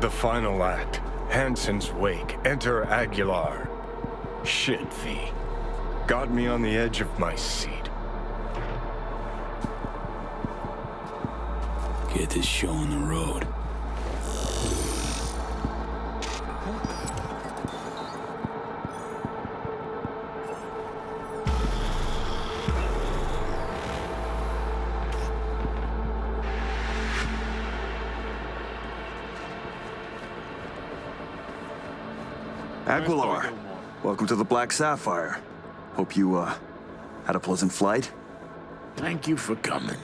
The final act. Hansen's wake. Enter Aguilar. Shit, V. Got me on the edge of my seat. Get this show on the road. Aguilar, welcome to the Black Sapphire. Hope you, had a pleasant flight? Thank you for coming.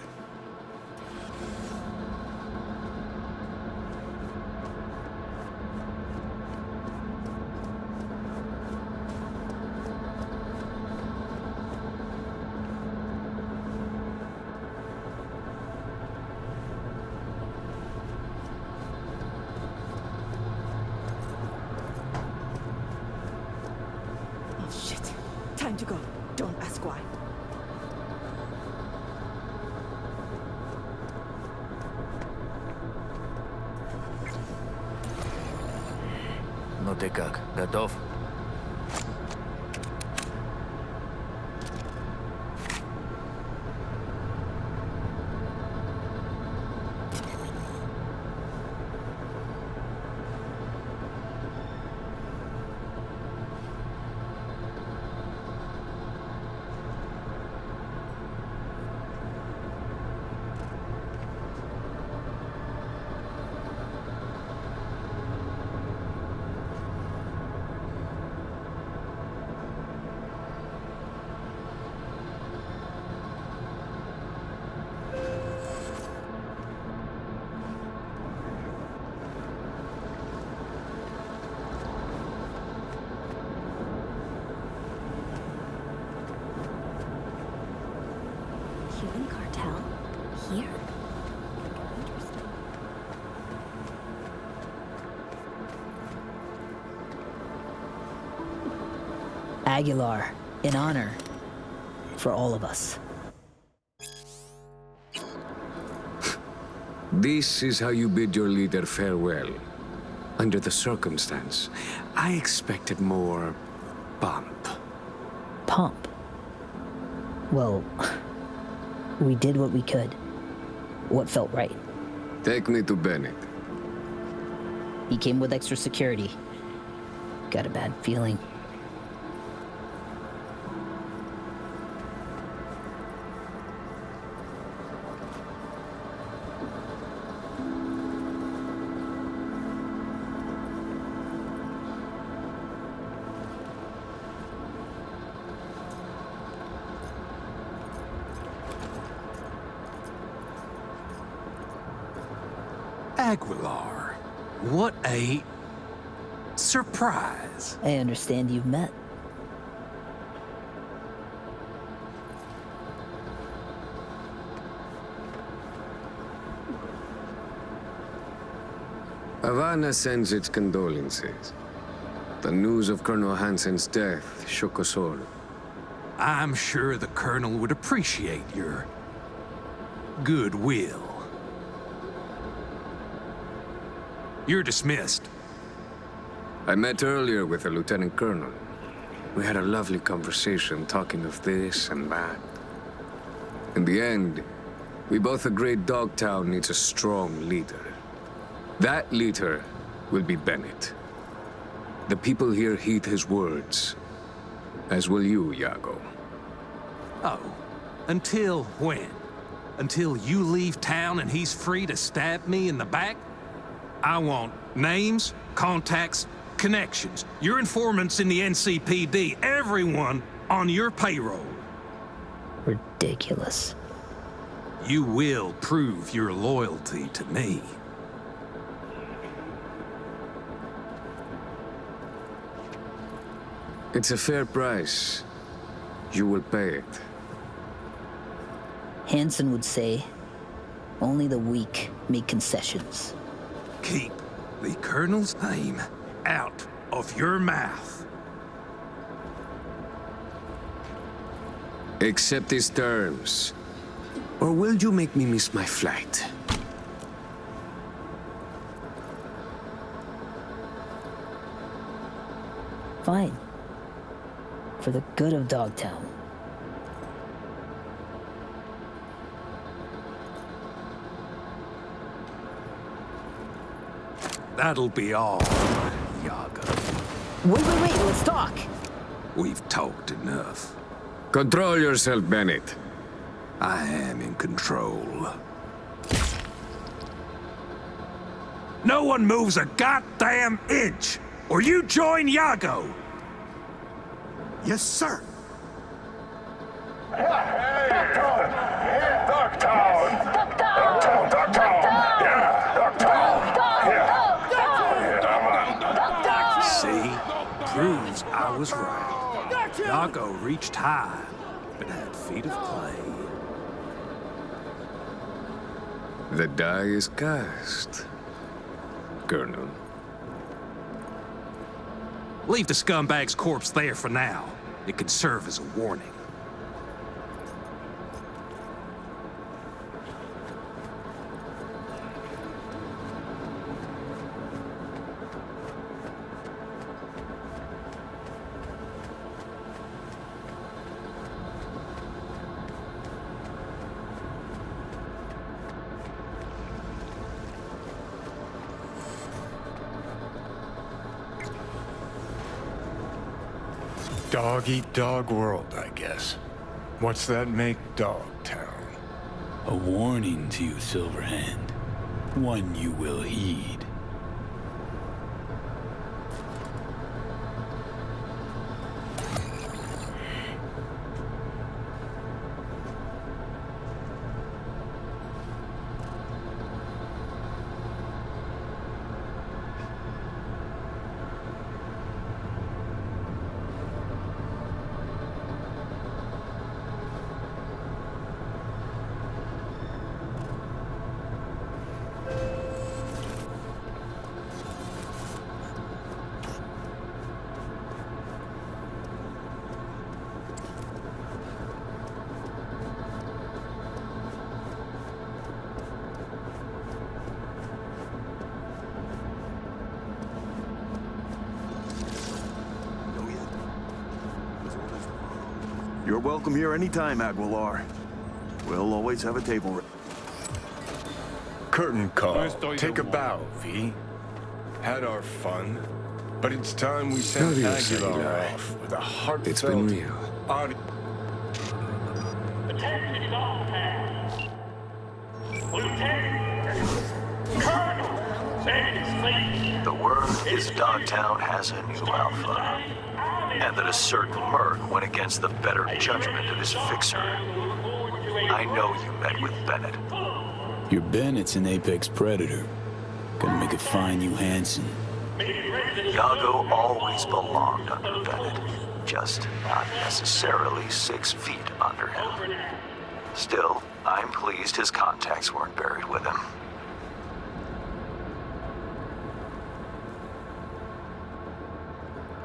Shit. Time to go. Don't ask why. Ну ты как, готов? Human cartel? Here? Aguilar, in honor. For all of us. This is how you bid your leader farewell. Under the circumstance, I expected more pomp. Pomp. Well, we did what we could. What felt right. Take me to Bennett. He came with extra security. Got a bad feeling. Aguilar, what a surprise. I understand you've met. Havana sends its condolences. The news of Colonel Hansen's death shook us all. I'm sure the Colonel would appreciate your goodwill. You're dismissed. I met earlier with a Lieutenant Colonel. We had a lovely conversation talking of this and that. In the end, we both agreed Dogtown needs a strong leader. That leader will be Bennett. The people here heed his words, as will you, Iago. Oh, until when? Until you leave town and he's free to stab me in the back? I want names, contacts, connections, your informants in the NCPD, everyone on your payroll. Ridiculous. You will prove your loyalty to me. It's a fair price. You will pay it. Hansen would say, only the weak make concessions. Keep the Colonel's name out of your mouth. Accept his terms. Or will you make me miss my flight? Fine. For the good of Dogtown. That'll be all, Yaga. Wait, let's talk! We've talked enough. Control yourself, Bennett. I am in control. No one moves a goddamn inch, or you join Yago! Yes, sir. See? Proves I was right. Yago reached high, but had feet of clay. The die is cast, Colonel. Leave the scumbag's corpse there for now. It could serve as a warning. Dog-eat-dog world, I guess. What's that make Dogtown? A warning to you, Silverhand. One you will heed. You're welcome here anytime, Aguilar. We'll always have a table ready. Curtain call. Take a bow, V. Had our fun, but it's time we sent Adios, Aguilar Eli. off with a heartfelt... It's been real. Attention is all hands. Lieutenant! Colonel! Bennett, The word is Dogtown has a new alpha, and that a certain Merc went against the better judgment of his fixer. I know you met with Bennett. Your Bennett's an apex predator. Gonna make a fine you Hansen. Yago always belonged under Bennett, just not necessarily 6 feet under him. Still, I'm pleased his contacts weren't buried with him.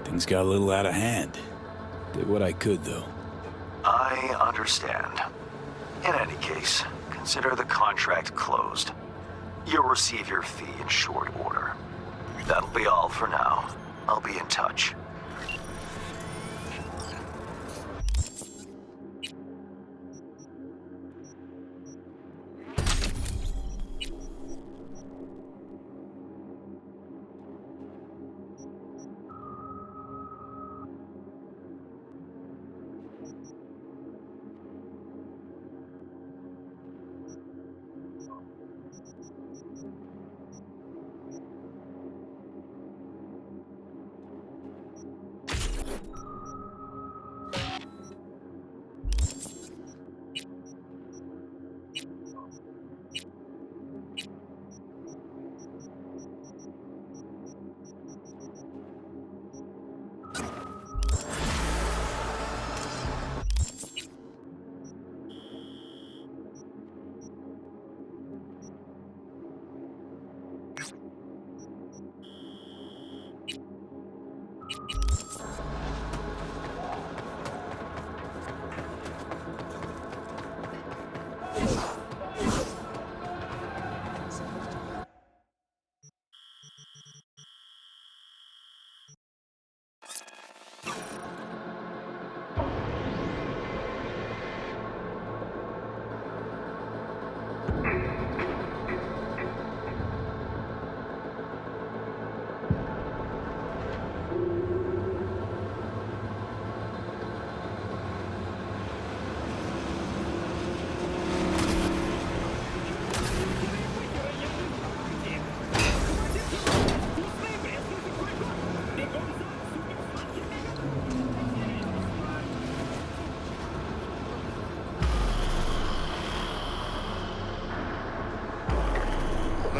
Things got a little out of hand. Did what I could, though. I understand. In any case, consider the contract closed. You'll receive your fee in short order. That'll be all for now. I'll be in touch.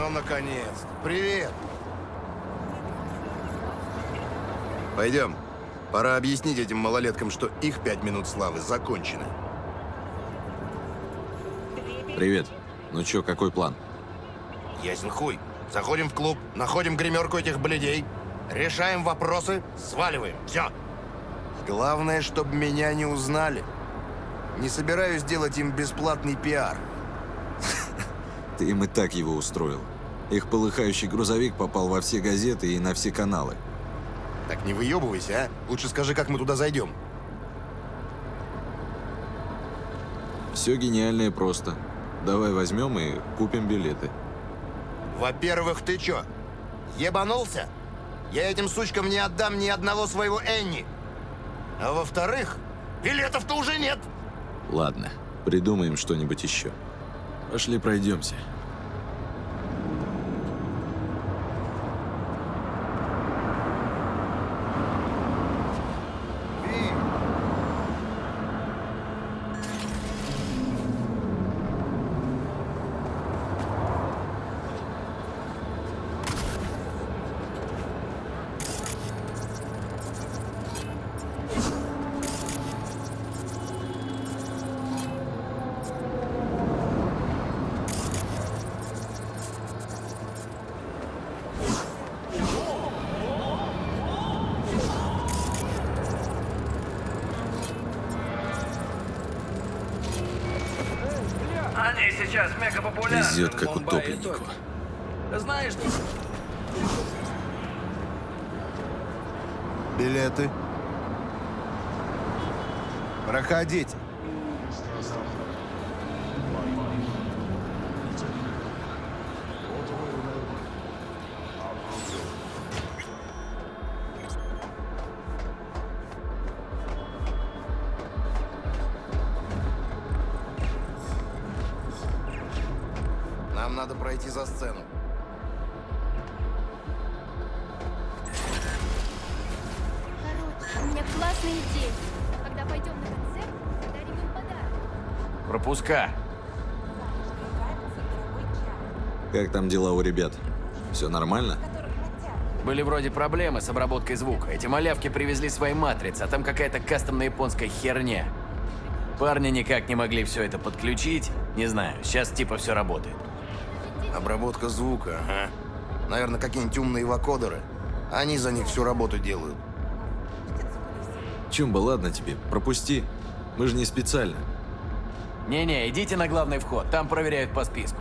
Ну, наконец. Привет. Пойдем. Пора объяснить этим малолеткам, что их 5 минут славы закончены. Привет. Ну чё, какой план? Ясен хуй. Заходим в клуб, находим гримерку этих блядей, решаем вопросы, сваливаем. Все. Главное, чтобы меня не узнали. Не собираюсь делать им бесплатный пиар. Ты им и так его устроил. Их полыхающий грузовик попал во все газеты и на все каналы. Так не выебывайся, а? Лучше скажи, как мы туда зайдем. Все гениально и просто. Давай возьмем и купим билеты. Во-первых, ты чё, ебанулся? Я этим сучкам не отдам ни одного своего Энни. А во-вторых, билетов-то уже нет. Ладно, придумаем что-нибудь еще. Пошли пройдемся. Они сейчас мега популярны. Везет, как утопленнику. Знаешь, Билеты. Проходите. Нам надо пройти за сцену. Короче, у меня классная идея. Когда пойдем на концерт, подарим им подарок. пропуска. Как там дела у ребят? Все нормально? Были вроде проблемы с обработкой звука. Эти малявки привезли свои матрицы, а там какая-то кастомная японская херня. Парни никак не могли все это подключить. Не знаю, сейчас типа все работает. Обработка звука, ага. Наверное, какие-нибудь умные вокодеры. Они за них всю работу делают. Чумба, ладно тебе, пропусти. Мы же не специально. Не-не, идите на главный вход, там проверяют по списку.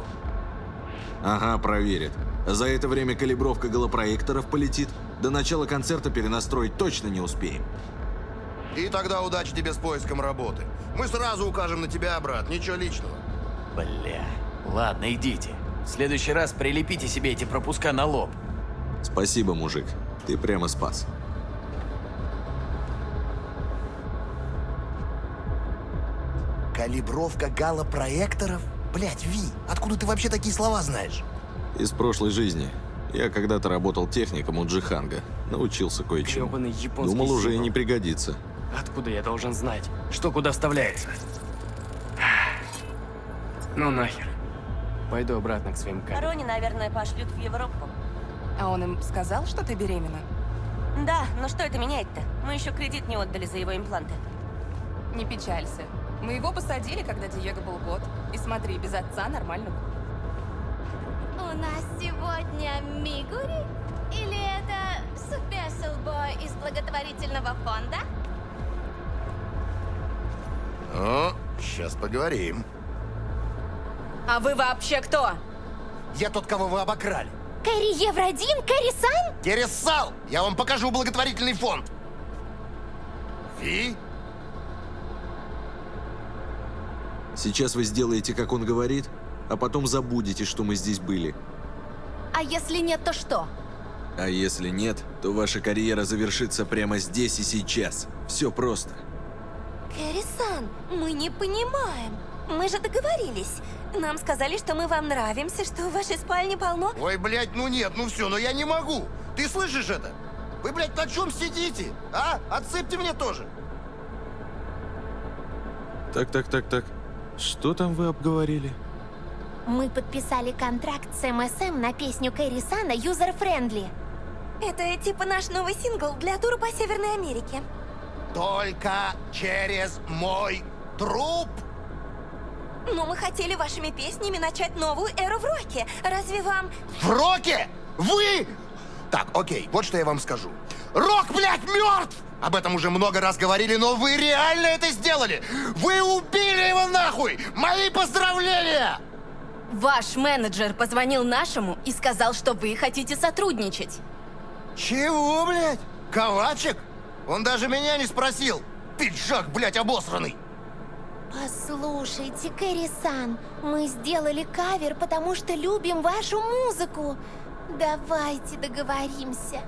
Ага, проверят. А за это время калибровка голопроекторов полетит. До начала концерта перенастроить точно не успеем. И тогда удачи тебе с поиском работы. Мы сразу укажем на тебя, брат, ничего личного. Бля, ладно, идите. В следующий раз прилепите себе эти пропуска на лоб. Спасибо, мужик. Ты прямо спас. Калибровка галопроекторов? Блять, Ви, откуда ты вообще такие слова знаешь? Из прошлой жизни. Я когда-то работал техником у Джиханга. Научился кое-чему. Грёбаный японский Думал, уже и символ. не пригодится. Откуда я должен знать? Что куда вставляется? Ну нахер. Пойду обратно к своим камерам. Рони, наверное, пошлют в Европу. А он им сказал, что ты беременна? Да, но что это меняет-то? Мы еще кредит не отдали за его импланты. Не печалься. Мы его посадили, когда Диего был год. И смотри, без отца нормально. У нас сегодня Мигури? Или это Special Boy из благотворительного фонда? О, сейчас поговорим. А вы вообще кто? Я тот, кого вы обокрали. Кэрри Евро-1? Кэрри-сан? Кересал! Я вам покажу благотворительный фонд. Ви? Сейчас вы сделаете, как он говорит, а потом забудете, что мы здесь были. А если нет, то что? А если нет, то ваша карьера завершится прямо здесь и сейчас. Все просто. Кэрри-сан, мы не понимаем. Мы же договорились. Нам сказали, что мы вам нравимся, что в вашей спальне полно... Ой, блядь, ну нет, ну все, но я не могу. Ты слышишь это? Вы, блядь, на чем сидите? А? Отсыпьте мне тоже. Так. Что там вы обговорили? Мы подписали контракт с МСМ на песню Кэрри Сана «User Friendly». Это типа наш новый сингл для тура по Северной Америке. Только через мой труп? Но мы хотели вашими песнями начать новую эру в роке. Разве вам... В роке? Вы? Так, окей, вот что я вам скажу. Рок, блядь, мертв! Об этом уже много раз говорили, но вы реально это сделали! Вы убили его нахуй! Мои поздравления! Ваш менеджер позвонил нашему и сказал, что вы хотите сотрудничать. Чего, блядь? Ковачек? Он даже меня не спросил. Пиджак, блядь, обосранный. Послушайте, Кэрри-сан, мы сделали кавер, потому что любим вашу музыку. Давайте договоримся.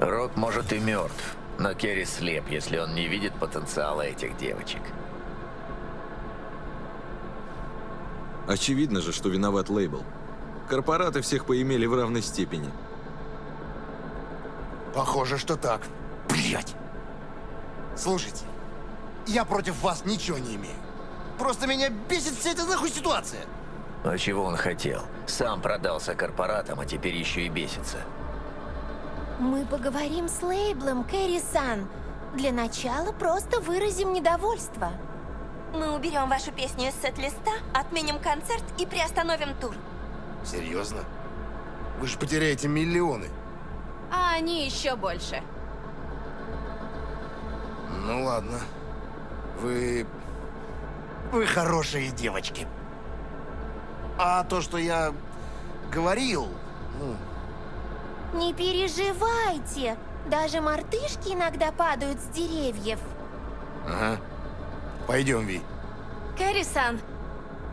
Рок может и мертв, но Керри слеп, если он не видит потенциала этих девочек. Очевидно же, что виноват лейбл. Корпораты всех поимели в равной степени. Похоже, что так. Блядь. Слушайте, я против вас ничего не имею. Просто меня бесит вся эта нахуй ситуация. А чего он хотел? Сам продался корпоратам, а теперь еще и бесится. Мы поговорим с лейблом, Кэрри-сан. Для начала просто выразим недовольство. Мы уберем вашу песню из сет-листа, отменим концерт и приостановим тур. Серьезно? Вы же потеряете миллионы. А они еще больше. Ну ладно. Вы хорошие девочки. А то, что я говорил, Не переживайте. Даже мартышки иногда падают с деревьев. Ага. Пойдем, Ви. Кэрри-сан,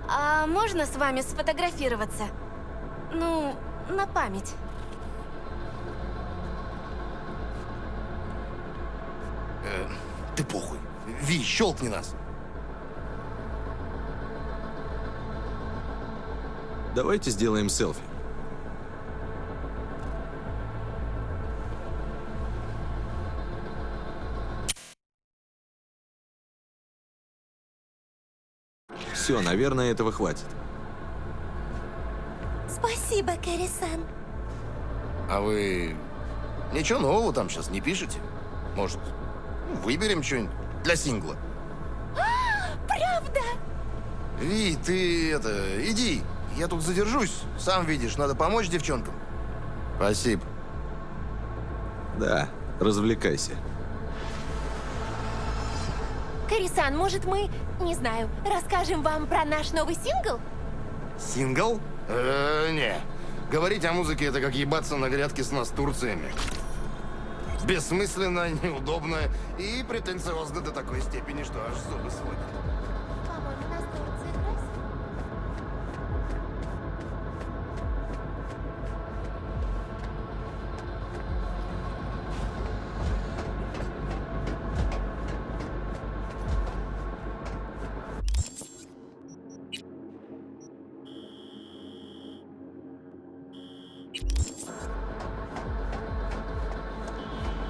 а можно с вами сфотографироваться? Ну, на память. Ты похуй. Ви, щелкни нас. Давайте сделаем селфи. Все, наверное, этого хватит. Спасибо, Кэрри-сан. А вы ничего нового там сейчас не пишете? Может, выберем что-нибудь для сингла? Правда? Ви, ты иди. Я тут задержусь. Сам видишь, надо помочь девчонкам. Спасибо. Да, развлекайся. Кэрри-сан, может мы, не знаю, расскажем вам про наш новый сингл? Сингл? Не. Говорить о музыке — это как ебаться на грядке с настурциями. Бессмысленно, неудобно и претенциозно до такой степени, что аж зубы сводят. По-моему, настурции красиво.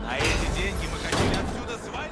На эти деньги мы хотели отсюда свалить.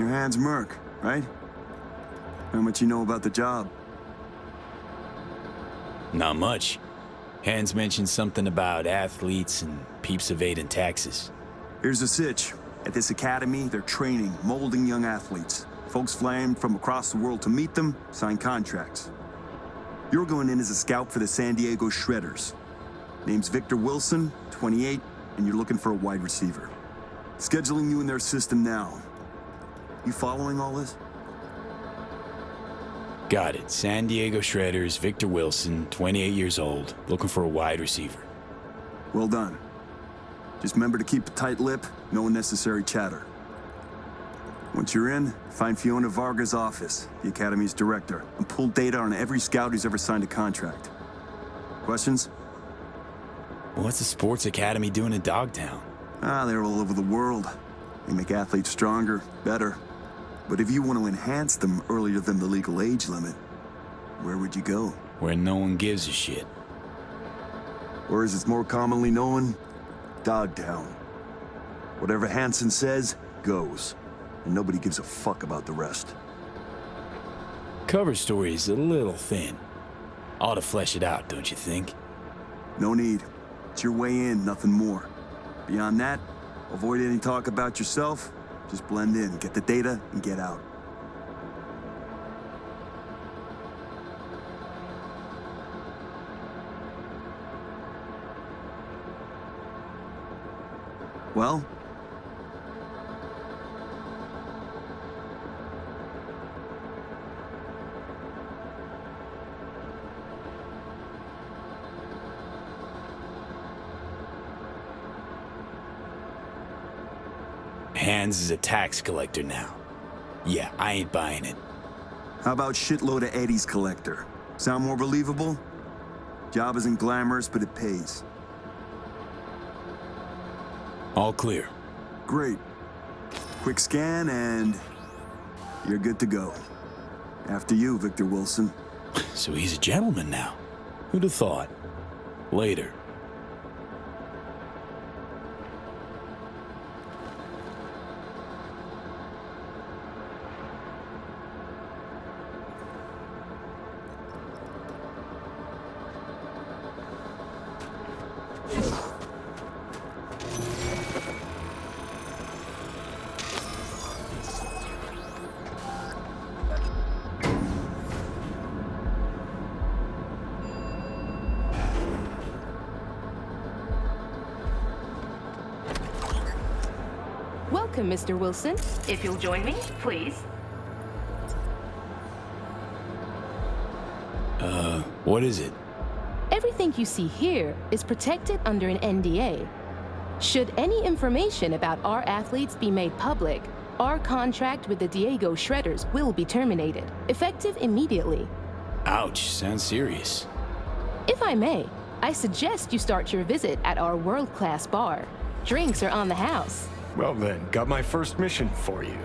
your hand's Merc, right? How much you know about the job? Not much. Hans mentioned something about athletes and peeps evading taxes. Here's the sitch. At this academy, they're training, molding young athletes. Folks flying from across the world to meet them, sign contracts. You're going in as a scout for the San Diego Shredders. Name's Victor Wilson, 28, and you're looking for a wide receiver. Scheduling you in their system now. You following all this? Got it. San Diego Shredders, Victor Wilson, 28 years old, looking for a wide receiver. Well done. Just remember to keep a tight lip, no unnecessary chatter. Once you're in, find Fiona Varga's office, the Academy's director, and pull data on every scout who's ever signed a contract. Questions? What's the sports academy doing in Dogtown? They're all over the world. They make athletes stronger, better. But if you want to enhance them earlier than the legal age limit, where would you go? Where no one gives a shit. Or as it's more commonly known, Dogtown. Whatever Hansen says, goes. And nobody gives a fuck about the rest. Cover story's a little thin. Ought to flesh it out, don't you think? No need. It's your way in, nothing more. Beyond that, avoid any talk about yourself. Just blend in, get the data, and get out. Well? Hans is a tax collector now. Yeah, I ain't buying it. How about shitload of Eddie's collector? Sound more believable? Job isn't glamorous, but it pays. All clear. Great. Quick scan and you're good to go. After you, Victor Wilson. So he's a gentleman now. Who'd have thought? Later. Welcome, Mr. Wilson. If you'll join me, please. What is it? Everything you see here is protected under an NDA. Should any information about our athletes be made public, our contract with the Diego Shredders will be terminated, effective immediately. Ouch, sounds serious. If I may, I suggest you start your visit at our world-class bar. Drinks are on the house. Well then, got my first mission for you.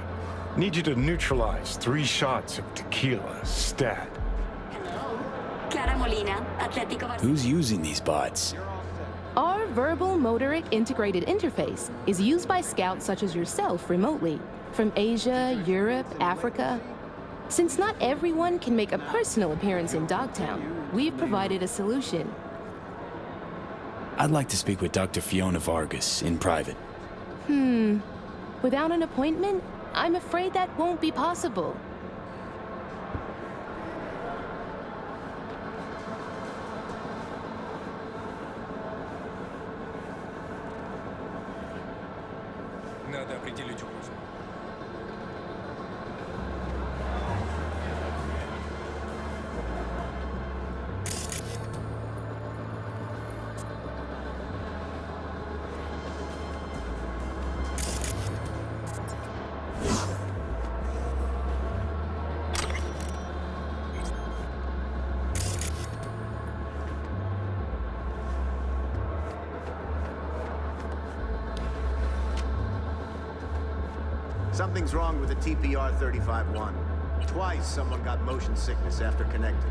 Need you to neutralize 3 shots of tequila, stat. Who's using these bots? Our verbal motoric integrated interface is used by scouts such as yourself remotely, from Asia, Europe, Africa. Since not everyone can make a personal appearance in Dogtown, we've provided a solution. I'd like to speak with Dr. Fiona Vargas in private. Without an appointment, I'm afraid that won't be possible. Надо определить угрозу. Something's wrong with the TPR-35-1. Twice someone got motion sickness after connecting.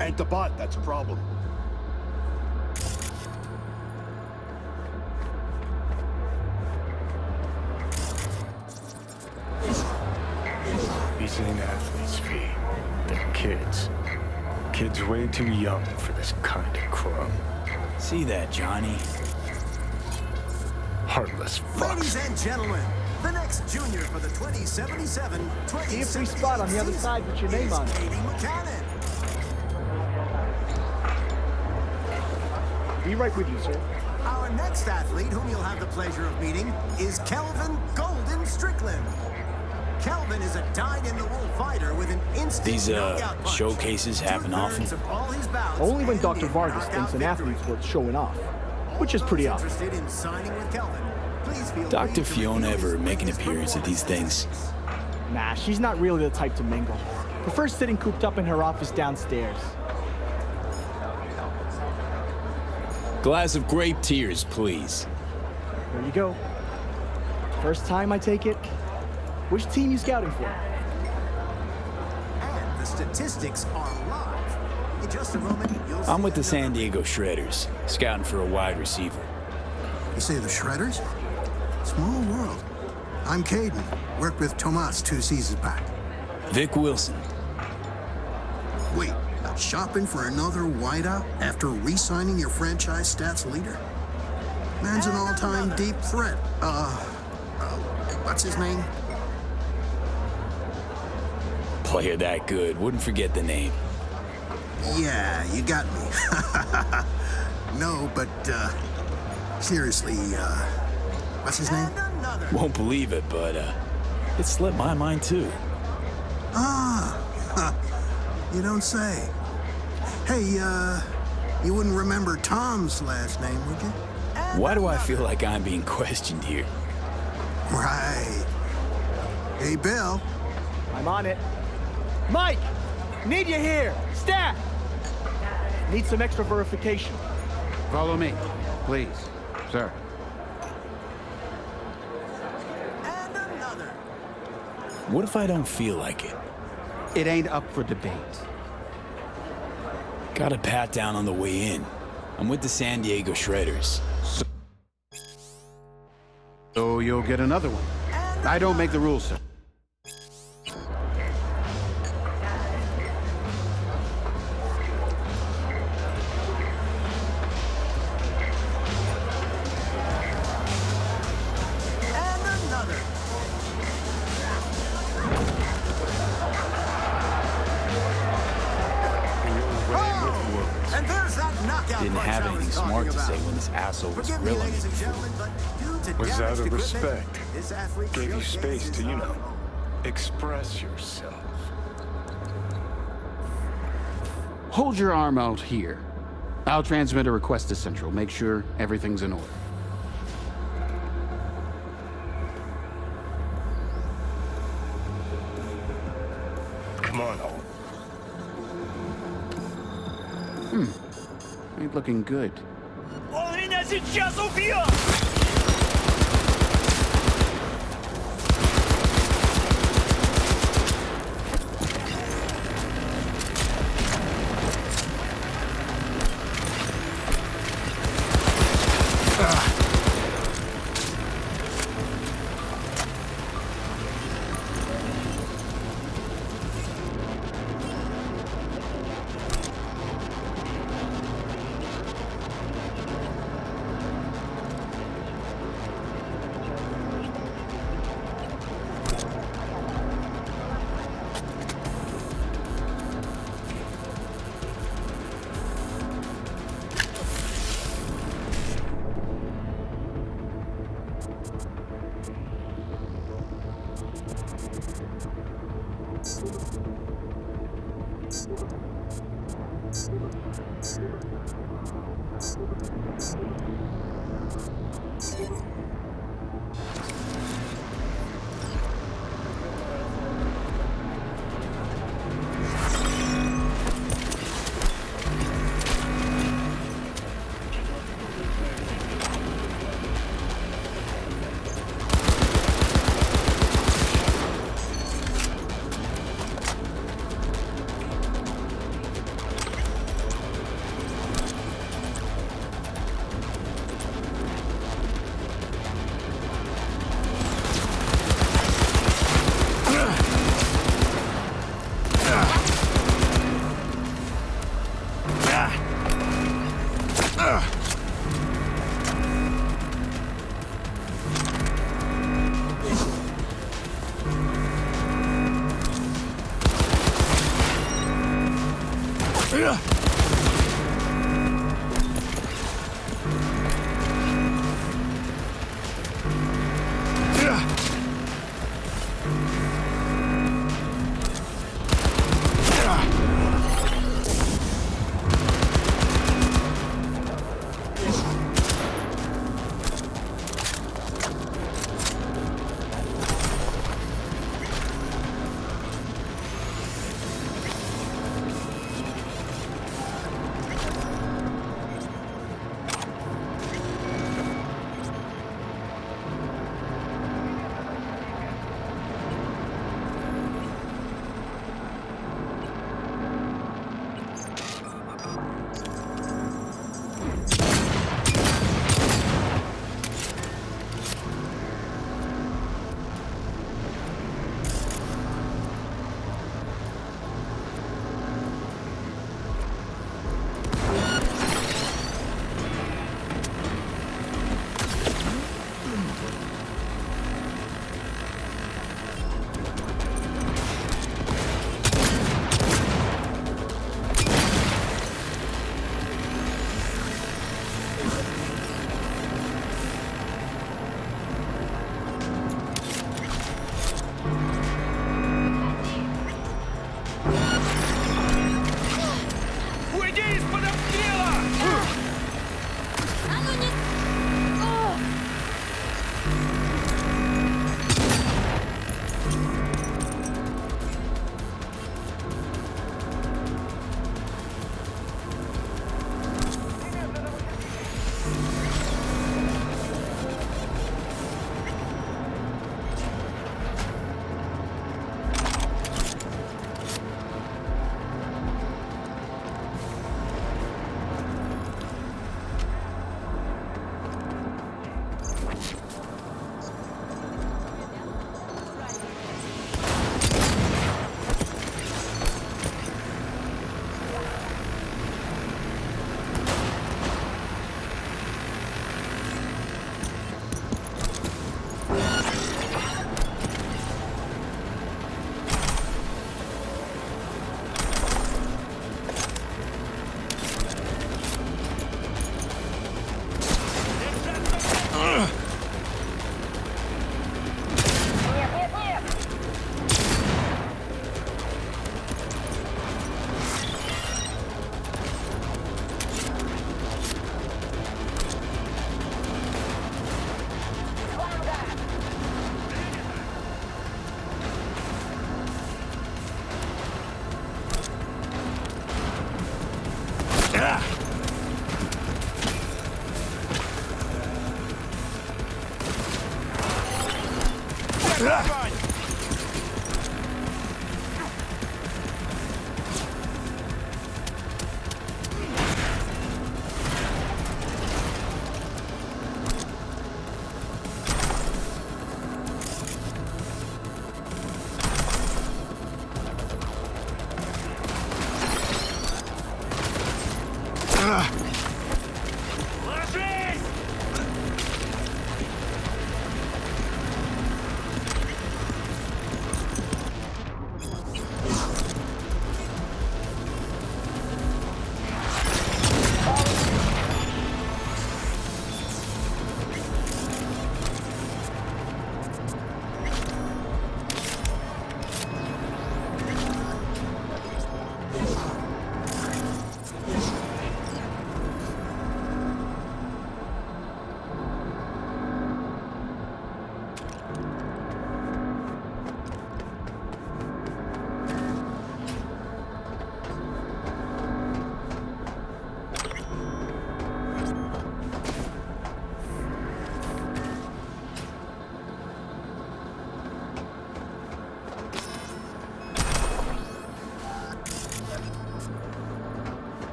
Ain't the bot that's a problem. These ain't athletes, V. They're kids. Kids way too young for this kind of crumb. See that, Johnny? Heartless fucks. Ladies and gentlemen, the next junior for the 2077 See a free spot on the other side with your name on it. Be right with you, sir. Our next athlete, whom you'll have the pleasure of meeting, is Kelvin Golden Strickland. Kelvin is a dyed-in-the-wool fighter with an instant These knockout punch. showcases happen often. Of all his bouts Only when end Dr. in Vargas knockout thinks an athlete's victory. worth showing off, which is pretty All those obvious. interested in signing with Kelvin, please feel free Dr. to Fiona review his ever make an latest appearance at these things? Nah, she's not really the type to mingle. Prefers sitting cooped up in her office downstairs. Glass of grape tears, please. There you go. First time, I take it. Which team you scouting for? And the statistics are live. In just a moment, you'll see I'm with the another- San Diego Shredders, scouting for a wide receiver. You say the Shredders? Small world. I'm Caden. Worked with Tomas 2 seasons back. Vic Wilson. Wait, shopping for another wideout after re-signing your franchise stats leader? Man's an all-time deep threat. What's his name? Player that good, wouldn't forget the name. Yeah, you got me. No, but, seriously, what's his name? Won't believe it, but it slipped my mind too. Ah, you don't say. Hey, you wouldn't remember Tom's last name, would you? Why do I feel like I'm being questioned here? Right. Hey, Bill. I'm on it. Mike! Need you here! Stat! Need some extra verification. Follow me, please, sir. What if I don't feel like it? It ain't up for debate. Got a pat down on the way in. I'm with the San Diego Shredders. So you'll get another one. I don't make the rules, sir. And there's that knockout Didn't punch have I was anything talking smart to about. say when this asshole was Forgive me, grilling me. ladies and gentlemen, but due to Was out damaged of equipment, respect. this athlete Gave you showcase space is to, on hold. express yourself. Hold your arm out here. I'll transmit a request to Central. Make sure everything's in order. Come on, Holt. Ain't looking good. Он меня сейчас убьет!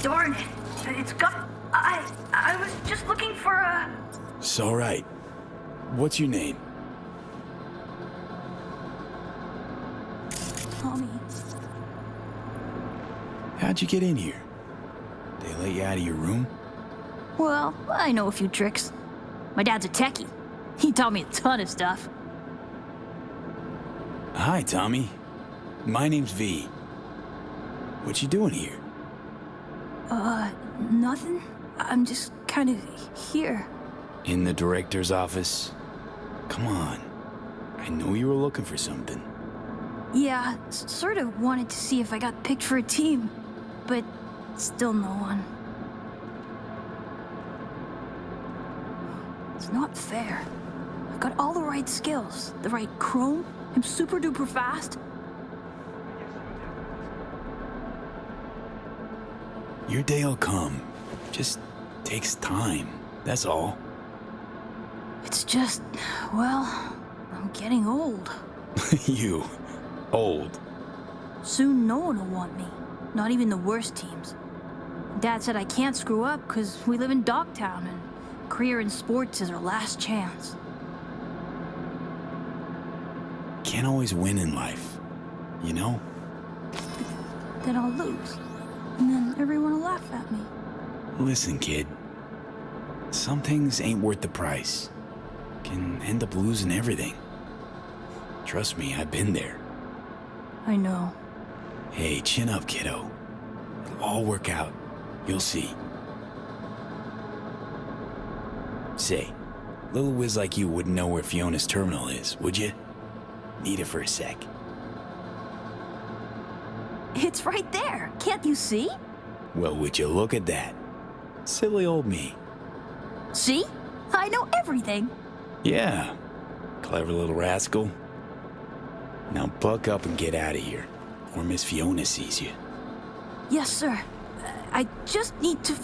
Darn it. It's got... I was just looking for a... It's all right. What's your name? Tommy. How'd you get in here? They let you out of your room? Well, I know a few tricks. My dad's a techie. He taught me a ton of stuff. Hi, Tommy. My name's V. What you doing here? Nothing. I'm just kind of here. In the director's office? Come on. I know you were looking for something. Yeah, sort of wanted to see if I got picked for a team, but still no one. It's not fair. I've got all the right skills, the right chrome, I'm super duper fast. Your day'll come. Just takes time, that's all. It's just, well, I'm getting old. You. Old. Soon no one will want me. Not even the worst teams. Dad said I can't screw up because we live in Dogtown and career in sports is our last chance. Can't always win in life, you know? Then I'll lose. And then everyone will laugh at me. Listen, kid. Some things ain't worth the price. Can end up losing everything. Trust me, I've been there. I know. Hey, chin up, kiddo. It'll all work out. You'll see. Say, little whiz like you wouldn't know where Fiona's terminal is, would you? Need it for a sec. It's right there. Can't you see? Well, would you look at that? Silly old me. See? I know everything. Yeah. Clever little rascal. Now buck up and get out of here, or Miss Fiona sees you. Yes, sir. I just need to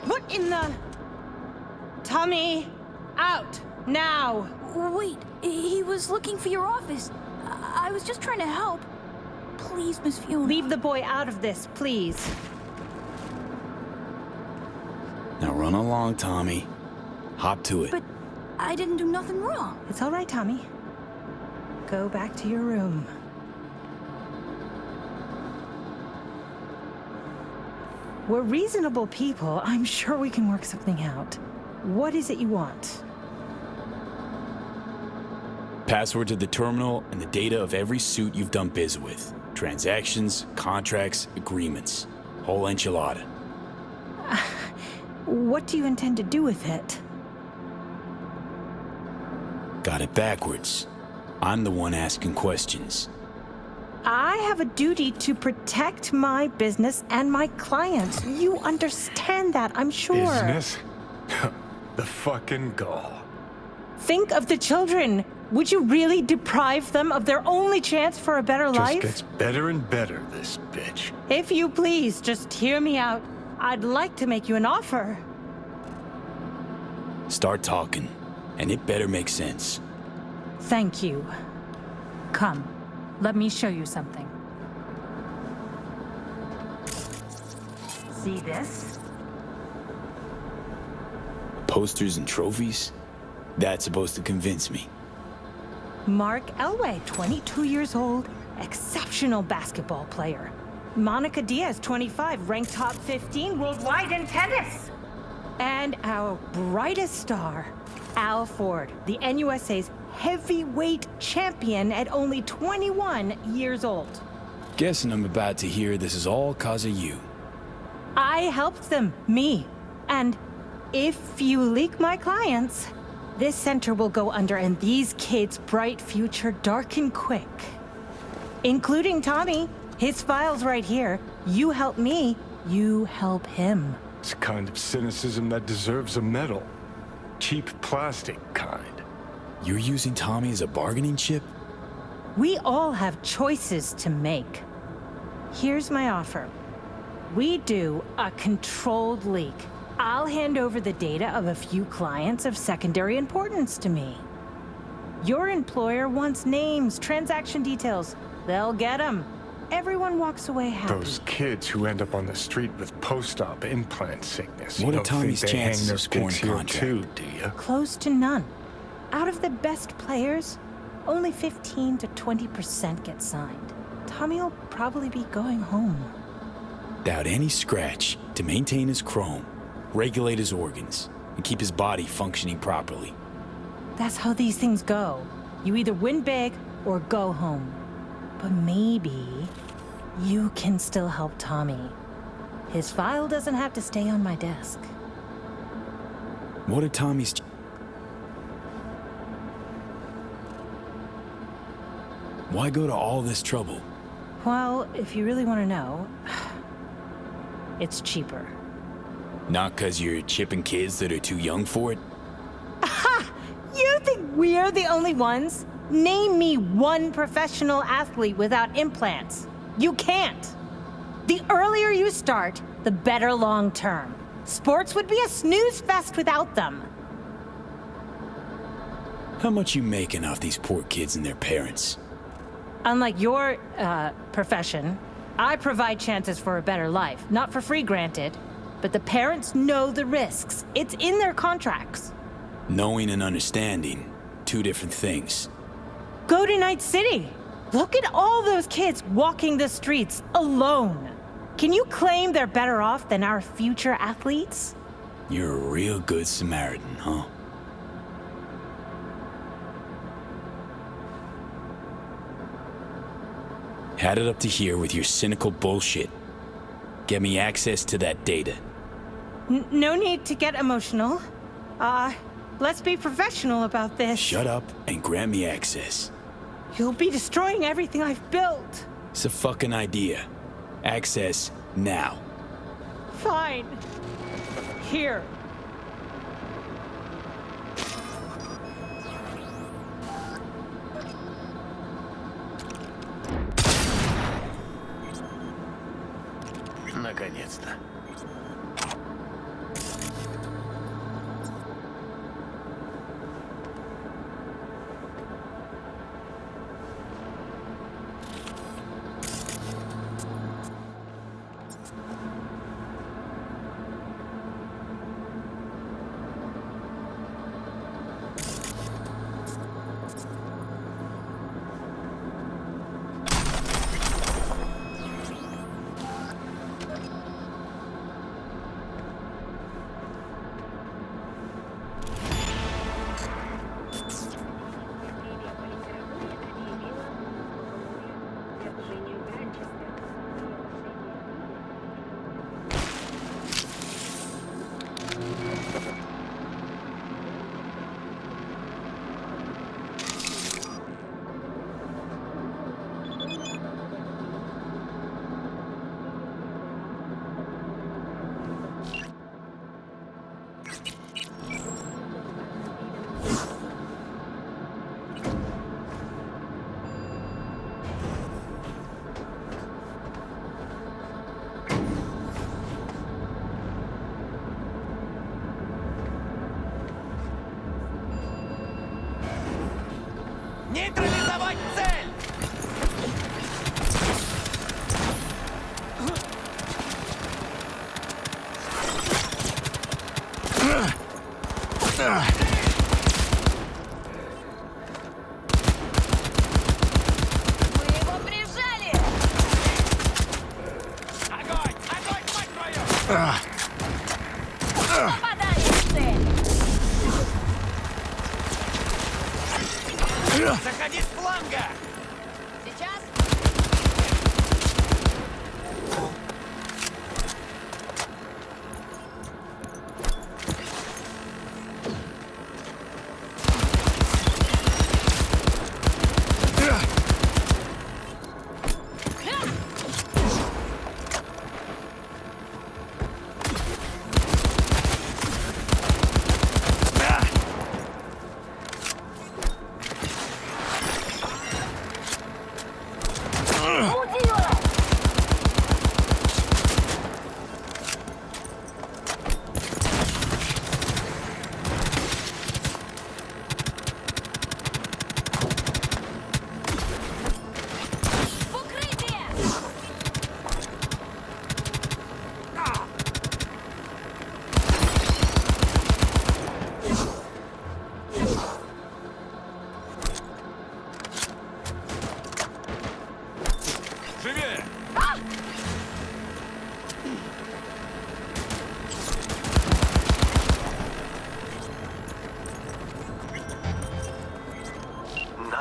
What in the... Tommy, out, now. Wait, he was looking for your office. I was just trying to help. Please, Miss Fiona. Leave the boy out of this, please. Now run along, Tommy. Hop to it. But I didn't do nothing wrong. It's all right, Tommy. Go back to your room. We're reasonable people. I'm sure we can work something out. What is it you want? Password to the terminal and the data of every suit you've done biz with. Transactions, contracts, agreements. Whole enchilada. What do you intend to do with it? Got it backwards. I'm the one asking questions. I have a duty to protect my business and my clients. You understand that, I'm sure. Business? The fucking gall. Think of the children. Would you really deprive them of their only chance for a better life? Just gets better and better, this bitch. If you please, just hear me out. I'd like to make you an offer. Start talking, and it better make sense. Thank you. Come, let me show you something. See this? Posters and trophies? That's supposed to convince me. Mark Elway, 22 years old, exceptional basketball player. Monica Diaz, 25, ranked top 15 worldwide in tennis. And our brightest star, Al Ford, the NUSA's heavyweight champion at only 21 years old. Guessing I'm about to hear this is all 'cause of you. I helped them, me. And if you leak my clients, this center will go under and these kids' bright future darken quick. Including Tommy. His file's right here. You help me, you help him. It's a kind of cynicism that deserves a medal. Cheap plastic kind. You're using Tommy as a bargaining chip? We all have choices to make. Here's my offer. We do a controlled leak. I'll hand over the data of a few clients of secondary importance to me. Your employer wants names, transaction details. They'll get them. Everyone walks away happy. Those kids who end up on the street with post-op implant sickness. What You are don't Tommy's think they hang chances their of scoring pics a here contract? too, do you? Close to none. Out of the best players, only 15 to 20% get signed. Tommy will probably be going home. Without any scratch to maintain his chrome, regulate his organs, and keep his body functioning properly. That's how these things go. You either win big or go home. But maybe you can still help Tommy. His file doesn't have to stay on my desk. What are Tommy's... Why go to all this trouble? Well, if you really want to know, it's cheaper. Not 'cause you're chipping kids that are too young for it? You think we're the only ones? Name me one professional athlete without implants. You can't. The earlier you start, the better long term. Sports would be a snooze fest without them. How much you making off these poor kids and their parents? Unlike your, profession, I provide chances for a better life. Not for free, granted. But the parents know the risks. It's in their contracts. Knowing and understanding, two different things. Go to Night City. Look at all those kids walking the streets alone. Can you claim they're better off than our future athletes? You're a real good Samaritan, huh? Had it up to here with your cynical bullshit. Get me access to that data. No need to get emotional. Let's be professional about this. Shut up and grant me access. You'll be destroying everything I've built. It's a fucking idea. Access now. Fine. Here. Наконец-то. Нейтрализовать цель! Мы его прижали! Огонь! Огонь, мать твою! Попадаем в цель! Заходи с фланга! Сейчас?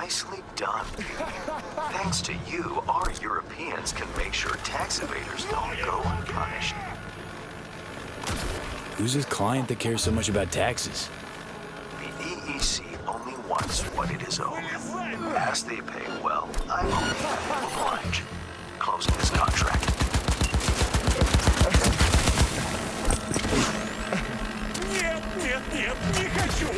Nicely done. Thanks to you, our Europeans can make sure tax evaders don't go unpunished. Who's this client that cares so much about taxes? The EEC only wants what it is owed. As they pay well, I'm only happy to oblige. Closing this contract. Нет, нет, нет, не хочу!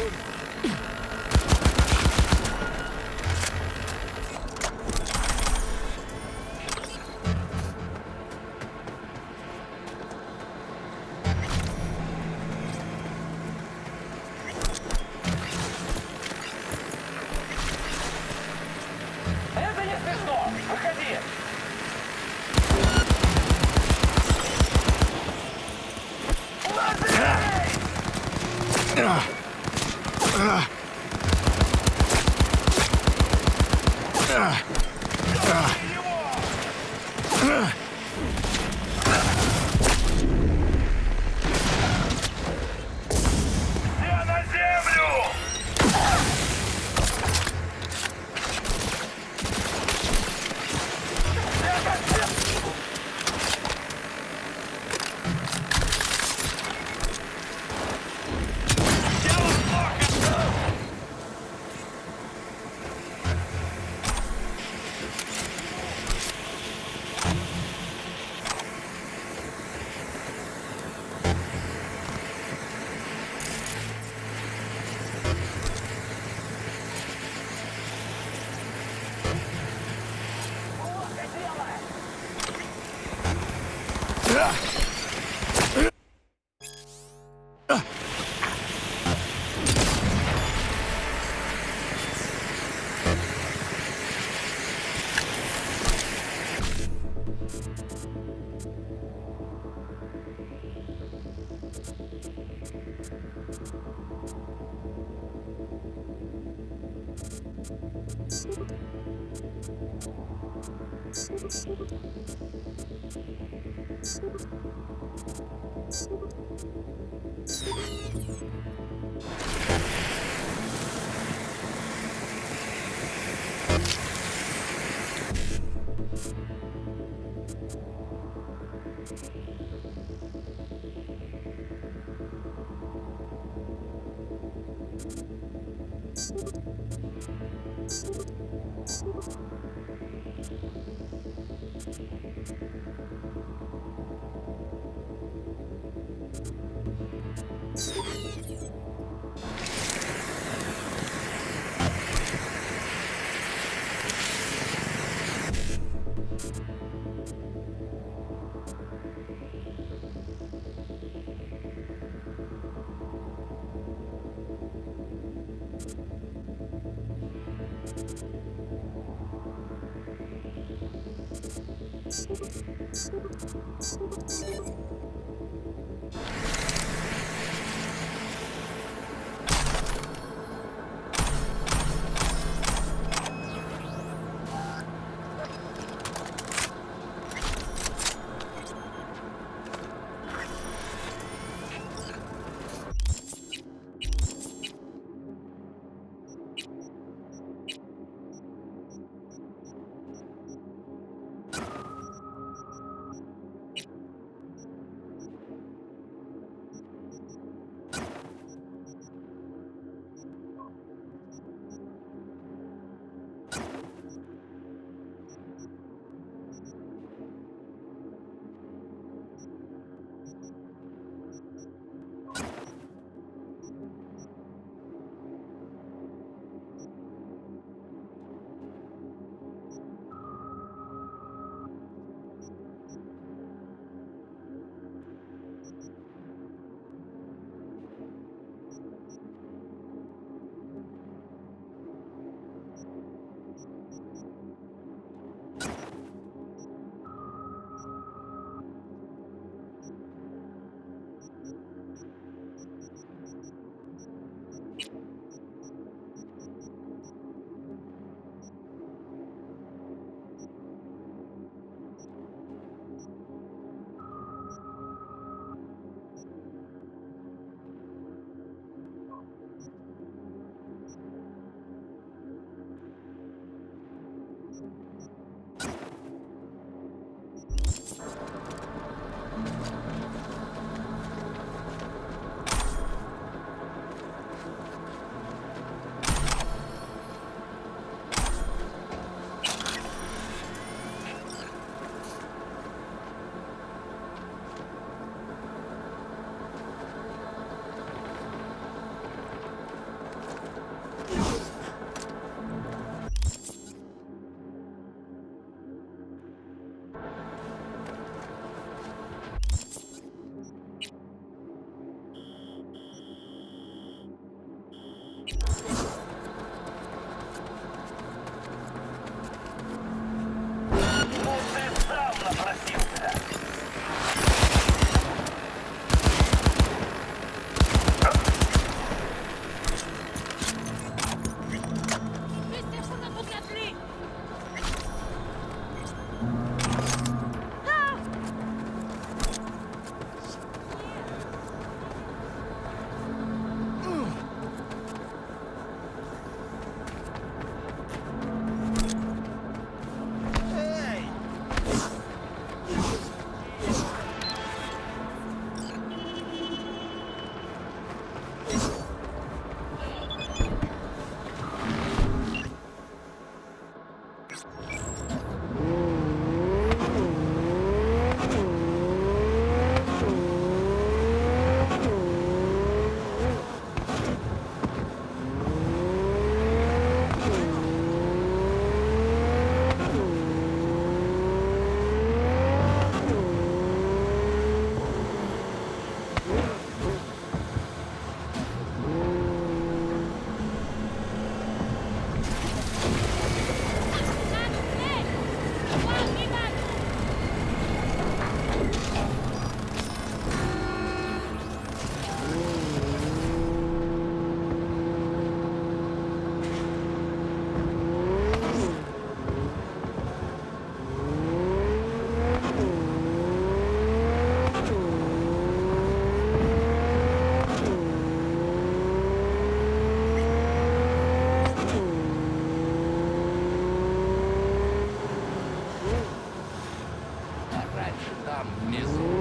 Это не смешно! Выходи! Все на землю! там внизу.